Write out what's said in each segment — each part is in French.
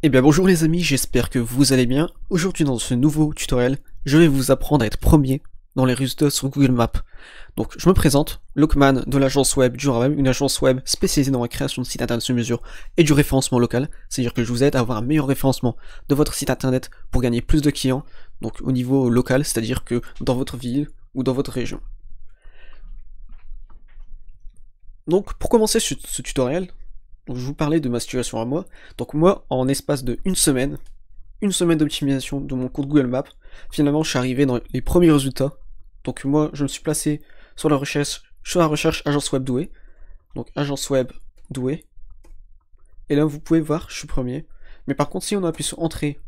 Eh bien bonjour les amis, j'espère que vous allez bien. Aujourd'hui dans ce nouveau tutoriel, je vais vous apprendre à être premier dans les résultats sur Google Maps. Donc je me présente, Lockman de l'agence web Duraweb, une agence web spécialisée dans la création de sites internet sur mesure et du référencement local, c'est-à-dire que je vous aide à avoir un meilleur référencement de votre site internet pour gagner plus de clients, donc au niveau local, c'est-à-dire que dans votre ville ou dans votre région. Donc pour commencer ce tutoriel, donc, je vous parlais de ma situation à moi. Donc moi, en espace de une semaine d'optimisation de mon compte Google Maps, finalement je suis arrivé dans les premiers résultats. Donc moi, je me suis placé sur la recherche agence web douée. Donc agence web douée. Et là, vous pouvez voir, je suis premier. Mais par contre, si on appuie sur entrée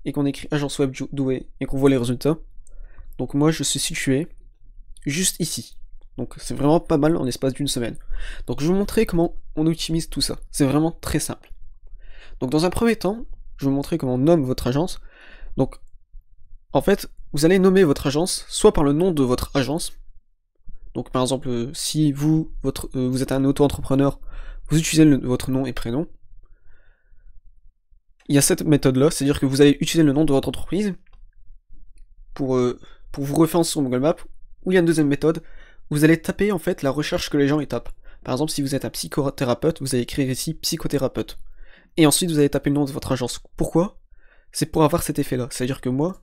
et qu'on écrit agence web douée et qu'on voit les résultats, donc moi, je suis situé juste ici. Donc c'est vraiment pas mal en l'espace d'une semaine. Donc je vais vous montrer comment on optimise tout ça. C'est vraiment très simple. Donc dans un premier temps, je vais vous montrer comment on nomme votre agence. Donc en fait, vous allez nommer votre agence soit par le nom de votre agence. Donc par exemple, si vous êtes un auto-entrepreneur, vous utilisez votre nom et prénom. Il y a cette méthode-là, c'est-à-dire que vous allez utiliser le nom de votre entreprise pour vous référencer sur Google Maps. Ou il y a une deuxième méthode, vous allez taper en fait la recherche que les gens y tapent. Par exemple, si vous êtes un psychothérapeute, vous allez écrire ici psychothérapeute. Et ensuite, vous allez taper le nom de votre agence. Pourquoi? C'est pour avoir cet effet-là. C'est-à-dire que moi,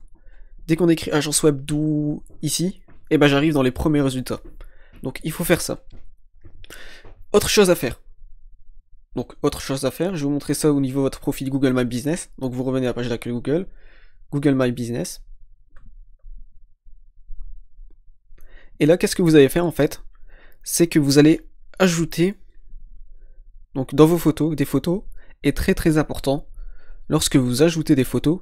dès qu'on écrit agence web d'où ici, et ben j'arrive dans les premiers résultats. Donc il faut faire ça. Autre chose à faire. Donc autre chose à faire, je vais vous montrer ça au niveau de votre profil Google My Business. Donc vous revenez à la page d'accueil Google, Google My Business. Et là, qu'est-ce que vous allez faire en fait? C'est que vous allez ajouter, donc dans vos photos, des photos, et très très important, lorsque vous ajoutez des photos,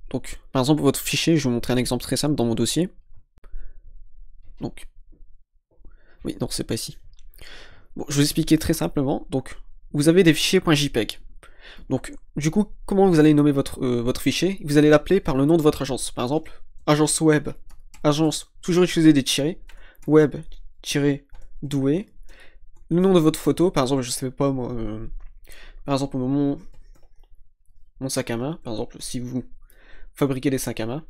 donc par exemple votre fichier, je vais vous montrer un exemple très simple dans mon dossier. Donc, oui, non, c'est pas ici. Bon, je vais vous expliquer très simplement. Donc, vous avez des fichiers .jpeg. Donc, du coup, comment vous allez nommer votre fichier? Vous allez l'appeler par le nom de votre agence. Par exemple, agence web, agence, toujours utiliser des tirets, web, doué. Le nom de votre photo, par exemple, je sais pas moi, par exemple, mon sac à main, par exemple, si vous fabriquez des sacs à main,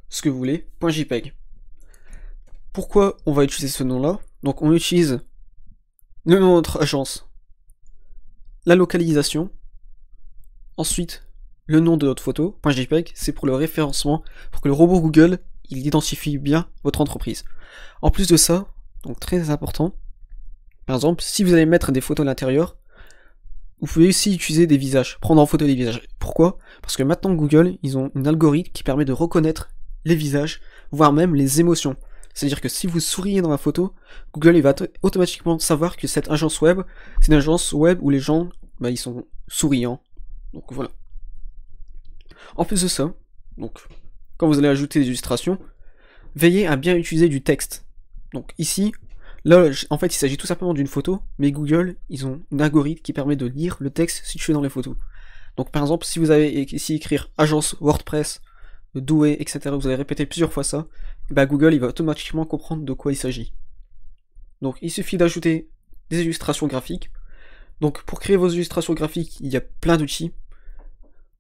ce que vous voulez, .jpeg. Pourquoi on va utiliser ce nom-là? Donc, on utilise le nom de notre agence, la localisation, ensuite le nom de notre photo, .jpeg, c'est pour le référencement, pour que le robot Google, il identifie bien votre entreprise. En plus de ça, donc très important, par exemple, si vous allez mettre des photos à l'intérieur, vous pouvez aussi utiliser des visages, prendre en photo des visages. Pourquoi? Parce que maintenant Google, ils ont un algorithme qui permet de reconnaître les visages, voire même les émotions. C'est-à-dire que si vous souriez dans la photo, Google il va automatiquement savoir que cette agence web, c'est une agence web où les gens, bah, ils sont souriants. Donc voilà. En plus de ça, donc quand vous allez ajouter des illustrations, veillez à bien utiliser du texte. Donc ici, là, en fait, il s'agit tout simplement d'une photo, mais Google, ils ont un algorithme qui permet de lire le texte situé dans les photos. Donc par exemple, si vous avez ici écrire agence WordPress, doué, etc., vous allez répéter plusieurs fois ça, bah Google il va automatiquement comprendre de quoi il s'agit. Donc il suffit d'ajouter des illustrations graphiques. Donc pour créer vos illustrations graphiques, il y a plein d'outils.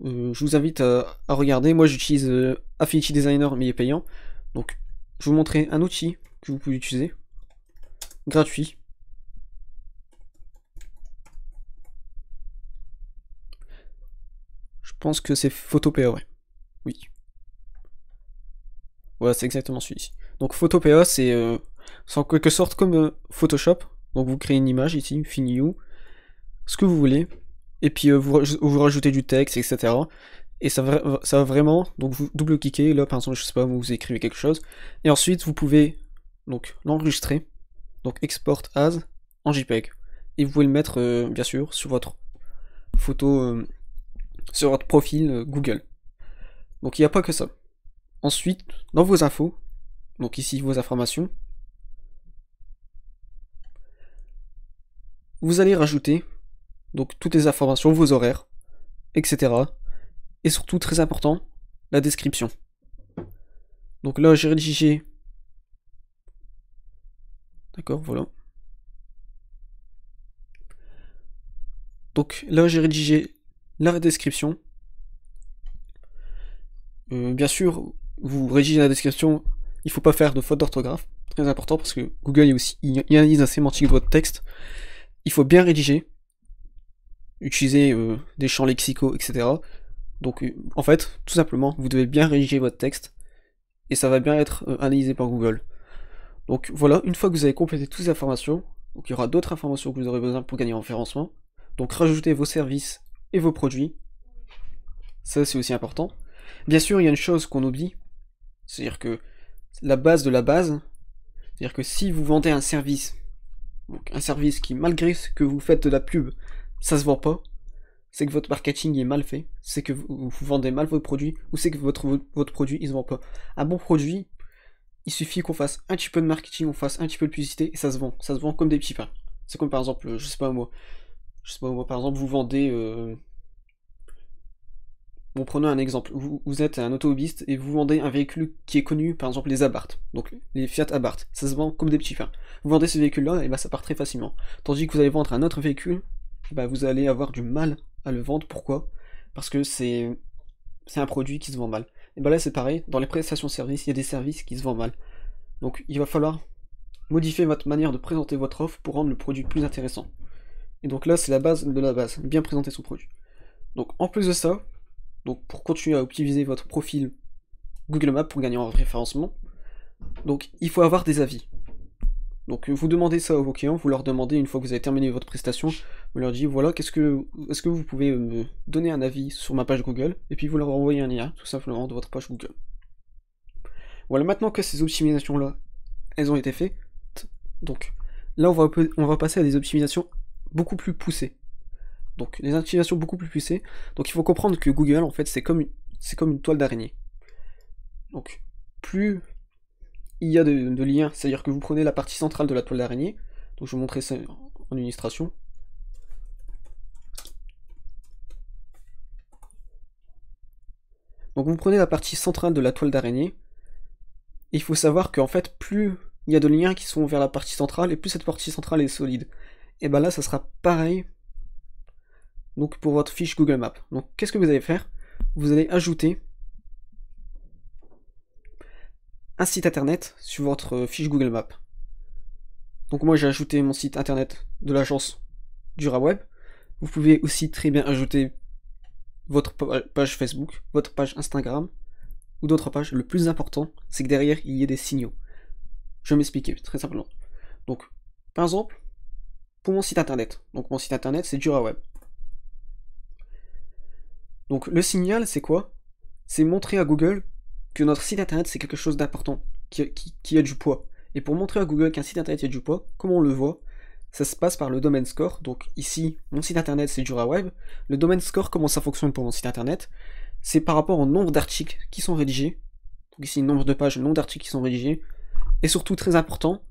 Je vous invite à regarder. Moi j'utilise Affinity Designer, mais il est payant. Donc je vais vous montrer un outil que vous pouvez utiliser, gratuit. Je pense que c'est Photopea, ouais. Oui. Voilà, c'est exactement celui-ci. Donc Photopea, c'est en quelque sorte comme Photoshop. Donc vous créez une image ici, New, ce que vous voulez, et puis vous rajoutez du texte, etc. Et ça va vraiment, donc vous double-cliquez, là par exemple, je sais pas, vous écrivez quelque chose, et ensuite vous pouvez donc l'enregistrer, donc export as en JPEG. Et vous pouvez le mettre, bien sûr, sur votre photo, sur votre profil Google. Donc il n'y a pas que ça. Ensuite, dans vos infos, donc ici vos informations, vous allez rajouter donc toutes les informations, vos horaires, etc. Et surtout, très important, la description. Donc là, j'ai rédigé. D'accord, voilà. Donc là, j'ai rédigé la description. Bien sûr, vous rédigez la description, il faut pas faire de faute d'orthographe, très important parce que Google est aussi, il analyse la sémantique de votre texte. Il faut bien rédiger, utiliser des champs lexicaux, etc. Donc en fait, tout simplement, vous devez bien rédiger votre texte et ça va bien être analysé par Google. Donc voilà, une fois que vous avez complété toutes ces informations, donc il y aura d'autres informations que vous aurez besoin pour gagner en référencement. Donc rajoutez vos services et vos produits. Ça c'est aussi important. Bien sûr, il y a une chose qu'on oublie, c'est-à-dire que la base de la base, c'est-à-dire que si vous vendez un service, donc un service qui malgré ce que vous faites de la pub, ça se vend pas, c'est que votre marketing est mal fait, c'est que vous vendez mal votre produit, ou c'est que votre produit il se vend pas. Un bon produit, il suffit qu'on fasse un petit peu de marketing, on fasse un petit peu de publicité, et ça se vend. Ça se vend comme des petits pains. C'est comme par exemple, je sais pas moi, par exemple, vous vendez... Bon, prenons un exemple. Vous êtes un automobiliste et vous vendez un véhicule qui est connu, par exemple les Abarth, donc les Fiat Abarth. Ça se vend comme des petits pains. Vous vendez ce véhicule-là, et bah ça part très facilement. Tandis que vous allez vendre un autre véhicule, bah vous allez avoir du mal à le vendre. Pourquoi? Parce que c'est un produit qui se vend mal. Et bah là c'est pareil, dans les prestations de services, il y a des services qui se vendent mal. Donc il va falloir modifier votre manière de présenter votre offre pour rendre le produit plus intéressant. Et donc là c'est la base de la base, bien présenter son produit. Donc en plus de ça, donc pour continuer à optimiser votre profil Google Maps pour gagner en référencement, donc il faut avoir des avis. Donc vous demandez ça à vos clients, vous leur demandez une fois que vous avez terminé votre prestation, vous leur dites voilà, est-ce que vous pouvez me donner un avis sur ma page Google, et puis vous leur envoyez un lien tout simplement de votre page Google. Voilà, maintenant que ces optimisations là, elles ont été faites, donc là on va passer à des optimisations beaucoup plus poussées. Donc les optimisations beaucoup plus poussées, donc il faut comprendre que Google en fait c'est comme une toile d'araignée. Donc plus il y a de liens, c'est-à-dire que vous prenez la partie centrale de la toile d'araignée, donc je vais vous montrer ça en illustration. Donc vous prenez la partie centrale de la toile d'araignée, et il faut savoir qu'en fait plus il y a de liens qui sont vers la partie centrale, et plus cette partie centrale est solide. Et ben là ça sera pareil donc pour votre fiche Google Maps. Donc qu'est-ce que vous allez faire? Vous allez ajouter un site internet sur votre fiche Google Maps. Donc moi j'ai ajouté mon site internet de l'agence DuraWeb. Vous pouvez aussi très bien ajouter votre page Facebook, votre page Instagram ou d'autres pages. Le plus important, c'est que derrière il y ait des signaux. Je vais m'expliquer très simplement. Donc par exemple, pour mon site internet, donc mon site internet c'est DuraWeb. Donc le signal c'est quoi? C'est montrer à Google que notre site internet c'est quelque chose d'important, qui a du poids. Et pour montrer à Google qu'un site internet a du poids, comment on le voit? Ça se passe par le domaine score. Donc ici, mon site internet c'est DuraWeb. Le domaine score, comment ça fonctionne pour mon site internet? C'est par rapport au nombre d'articles qui sont rédigés. Donc ici, nombre de pages, le nombre d'articles qui sont rédigés. Et surtout, très important,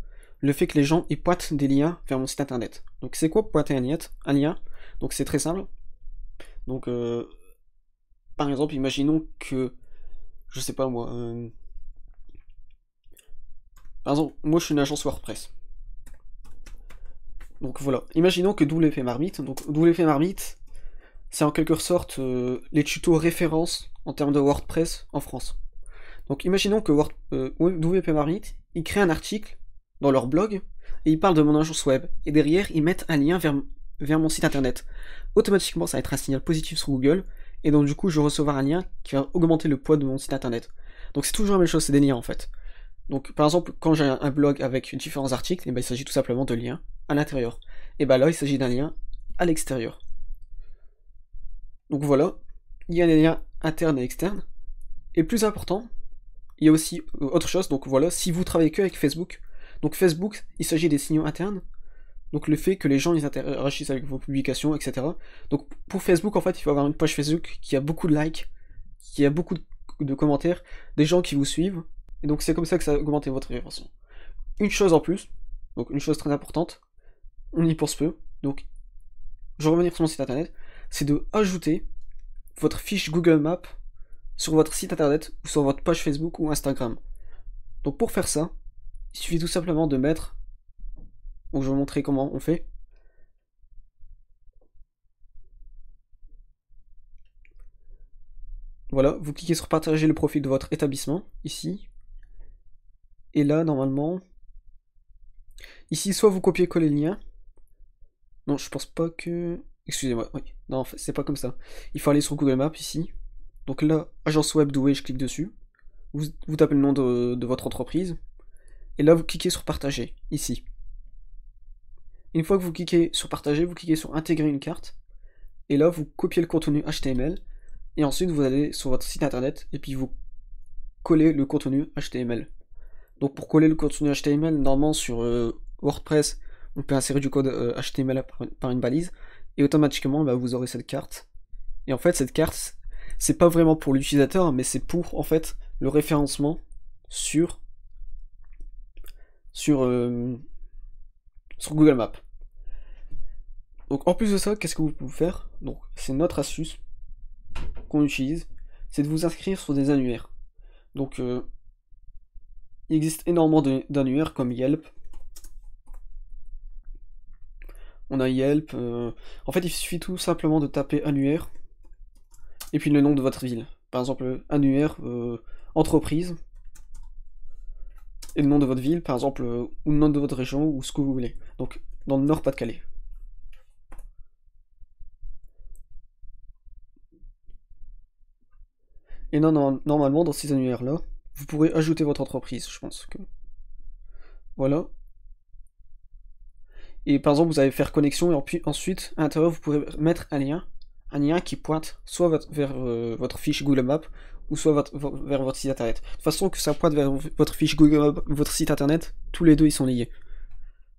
le fait que les gens y pointent des liens vers mon site internet. Donc c'est quoi pointer un lien? Donc c'est très simple. Donc par exemple, imaginons que, je sais pas moi, par exemple, moi je suis une agence WordPress. Donc voilà, imaginons que WP Marmite, donc WP Marmite, c'est en quelque sorte les tutos références en termes de WordPress en France. Donc imaginons que WP Marmite, ils créent un article dans leur blog et ils parlent de mon agence web. Et derrière, ils mettent un lien vers mon site internet. Automatiquement, ça va être un signal positif sur Google. Et donc du coup, je vais recevoir un lien qui va augmenter le poids de mon site internet. Donc c'est toujours la même chose, c'est des liens en fait. Donc par exemple, quand j'ai un blog avec différents articles, et ben, il s'agit tout simplement de liens à l'intérieur. Et ben là, il s'agit d'un lien à l'extérieur. Donc voilà, il y a des liens internes et externes. Et plus important, il y a aussi autre chose, donc voilà, si vous travaillez que avec Facebook, donc Facebook, il s'agit des signaux internes, donc le fait que les gens ils interagissent avec vos publications, etc. Donc pour Facebook, en fait, il faut avoir une page Facebook qui a beaucoup de likes, qui a beaucoup de commentaires, des gens qui vous suivent, et donc c'est comme ça que ça a augmenté votre référencement. Une chose en plus, donc une chose très importante, on y pense peu, donc je vais revenir sur mon site internet, c'est de ajouter votre fiche Google Maps sur votre site internet ou sur votre page Facebook ou Instagram. Donc pour faire ça, il suffit tout simplement de mettre, donc je vais vous montrer comment on fait. Voilà, vous cliquez sur partager le profil de votre établissement, ici. Et là, normalement, ici, soit vous copiez-collez le lien. Non, je pense pas que... Excusez-moi, oui. Non, en fait, c'est pas comme ça. Il faut aller sur Google Maps, ici. Donc là, agence web Douai, je clique dessus. Vous tapez le nom de votre entreprise. Et là, vous cliquez sur partager, ici. Une fois que vous cliquez sur partager, vous cliquez sur intégrer une carte. Et là, vous copiez le contenu HTML. Et ensuite, vous allez sur votre site internet. Et puis, vous collez le contenu HTML. Donc, pour coller le contenu HTML, normalement, sur WordPress, on peut insérer du code HTML par une balise. Et automatiquement, bah, vous aurez cette carte. Et en fait, cette carte, c'est pas vraiment pour l'utilisateur, mais c'est pour, en fait, le référencement sur Google Maps. Donc en plus de ça, qu'est-ce que vous pouvez faire? Donc c'est notre astuce qu'on utilise, c'est de vous inscrire sur des annuaires. Donc il existe énormément d'annuaires comme Yelp. On a Yelp. En fait, il suffit tout simplement de taper annuaire et puis le nom de votre ville. Par exemple, annuaire entreprise et le nom de votre ville, par exemple, ou le nom de votre région ou ce que vous voulez. Donc dans le Nord-Pas-de-Calais. Et non, normalement, dans ces annuaires-là, vous pourrez ajouter votre entreprise, je pense que. Voilà. Et par exemple, vous allez faire connexion, et puis ensuite, à l'intérieur, vous pourrez mettre un lien qui pointe soit vers votre fiche Google Maps, ou soit vers votre site internet. De toute façon, que ça pointe vers votre fiche Google Maps, votre site internet, tous les deux, ils sont liés.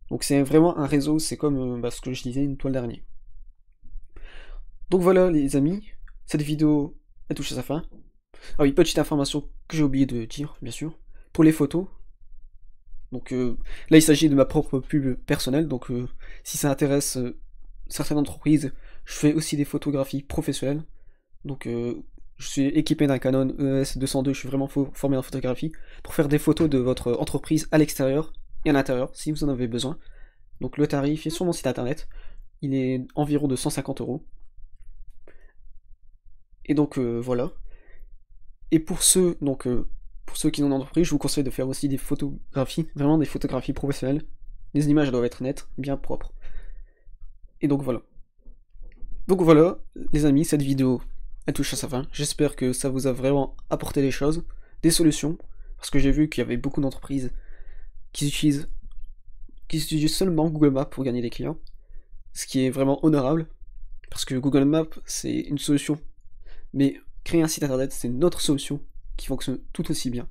Donc c'est vraiment un réseau, c'est comme ce que je disais, une toile d'araignée. Donc voilà, les amis, cette vidéo a touché sa fin. Ah oui, petite information que j'ai oublié de dire, bien sûr. Pour les photos, donc là il s'agit de ma propre pub personnelle, donc si ça intéresse certaines entreprises, je fais aussi des photographies professionnelles. Donc je suis équipé d'un Canon EOS 202, je suis vraiment formé en photographie, pour faire des photos de votre entreprise à l'extérieur et à l'intérieur, si vous en avez besoin. Donc le tarif est sur mon site internet, il est environ de 150 €. Et donc voilà. Et pour ceux qui ont une entreprise, je vous conseille de faire aussi des photographies, vraiment des photographies professionnelles. Les images doivent être nettes, bien propres. Et donc voilà. Donc voilà, les amis, cette vidéo, elle touche à sa fin. J'espère que ça vous a vraiment apporté des choses, des solutions, parce que j'ai vu qu'il y avait beaucoup d'entreprises qui utilisent seulement Google Maps pour gagner des clients, ce qui est vraiment honorable, parce que Google Maps, c'est une solution, mais créer un site internet, c'est une autre solution qui fonctionne tout aussi bien.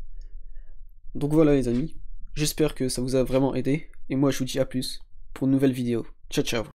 Donc voilà les amis, j'espère que ça vous a vraiment aidé, et moi je vous dis à plus pour une nouvelle vidéo. Ciao ciao.